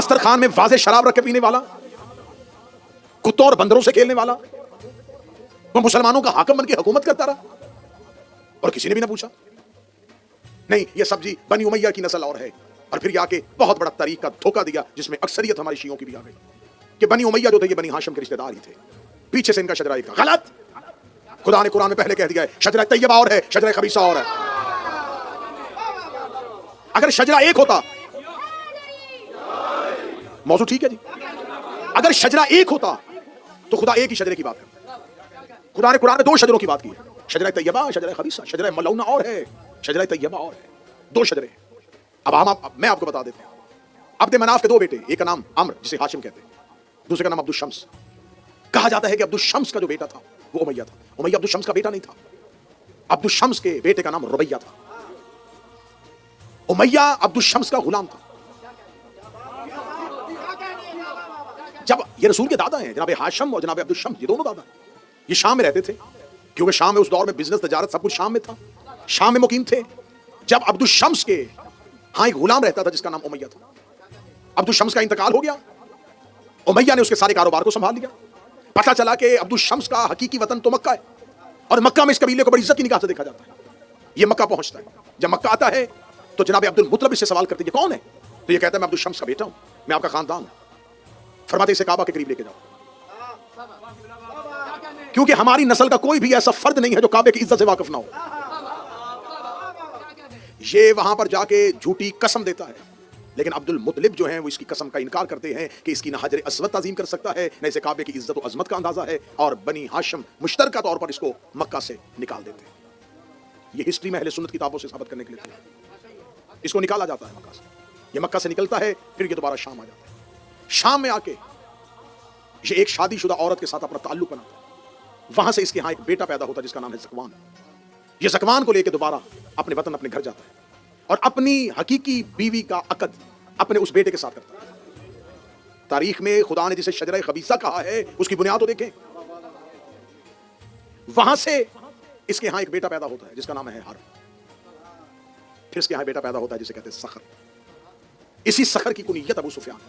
दस्तरखान में वाज़े शराब रख के पीने वाला, कुत्तों और बंदरों से खेलने वाला, वो मुसलमानों का हाकिम बन के हुकूमत करता रहा और किसी ने भी ना पूछा। नहीं, ये सब्जी बनी उमैया की नस्ल और है। और फिर ये आके बहुत बड़ा तारीख का धोखा दिया, जिसमें अक्सरियत हमारी शियों की भी आ गई कि बनी उमैया जो थे ये बनी हाशिम के रिश्तेदार ही थे, पीछे से इनका शजरा एक गलत। खुदा ने कुरान में पहले कह दिया है शजरा तैयबा और है, शजरा खबीसा और है। अगर शजरा एक होता, मौजूद ठीक है जी, अगर शजरा एक होता तो खुदा एक ही शजरे की बात करता। खुदा ने कुरान में दो शजरों की बात की है, शजरा तैयबा, शजरा खबीसा। शजरा मलऊना और है, शजरा तैयबा और है, दो शजरे। अब मैं आपको बता देता हूं, अब्द मनाफ के दो बेटे, एक का नाम अम्र जिसे हाशिम कहते हैं, दूसरे का नाम अब्दुल शम्स। कहा जाता है कि अब्दुल शम्स का जो बेटा था वो उमैया था। उमैया अब्दुल शम्स का बेटा नहीं था, अब्दुल शम्स के बेटे का नाम रुबैया था। उमैया अब्दुल शम्स का गुलाम था। जब ये रसूल के दादा हैं जनाब हाशिम और जनाब अब्दुल शम्स, ये दोनों दादा ये शाम में रहते थे, क्योंकि शाम में उस दौर में बिजनेस तजारत सब कुछ शाम में था, शाम में मुकीम थे। जब अब्दुल शम्स के हाँ एक गुलाम रहता था जिसका नाम उमैया था, अब्दुल शम्स का इंतकाल हो गया, उमैया ने उसके सारे कारोबार को संभाल लिया। पता चला कि अब्दुल शम्स का हकीकी वतन तो मक्का है और मक्का में इस कबीले को बड़ी इज्जत की निगाह से देखा जाता है। ये मक्का पहुंचता है, जब मक्का आता है तो जनाब अब्दुल मुतलब इससे सवाल करते हैं कौन है, तो ये कहता है मैं अब्दुल शम्स का बेटा हूं, मैं आपका खानदान हूं। फरमाते इसे काबा के करीब लेके जाओ, क्योंकि हमारी नस्ल का कोई भी ऐसा फर्द नहीं है जो काबे की इज्जत से वाकिफ ना हो। ये वहां पर जाके झूठी कसम देता है, लेकिन अब्दुल मुतलिब जो हैं वो इसकी कसम का इनकार करते हैं कि इसकी ना हजर अस्वद ताज़ीम कर सकता है, न इसे काबे की इज्जत और अजमत का अंदाजा है, और बनी हाशिम मुश्तरका तौर पर इसको मक्का से निकाल देते हैं। ये हिस्ट्री में अहले सुन्नत किताबों से साबित करने के लिए थे। इसको निकाला जाता है मक्का से, ये मक्का से निकलता है, फिर ये दोबारा शाम आ जाता है। शाम में आके ये एक शादीशुदा औरत के साथ अपना ताल्लुक बनाता है, वहां से इसके यहाँ एक बेटा पैदा होता है जिसका नाम है ज़कवान। ये ज़कवान को लेकर दोबारा अपने वतन अपने घर जाता है और अपनी हकीकी बीवी का अकद अपने उस बेटे के साथ करता है। तारीख में खुदा ने जिसे शजरा खबीसा कहा है उसकी बुनियाद तो देखें। वहां से इसके यहां एक बेटा पैदा होता है जिसका नाम है हर। फिर इसके यहां बेटा पैदा होता है जिसे कहते हैं सखर। इसी सखर की कुनियत अबू सुफियान।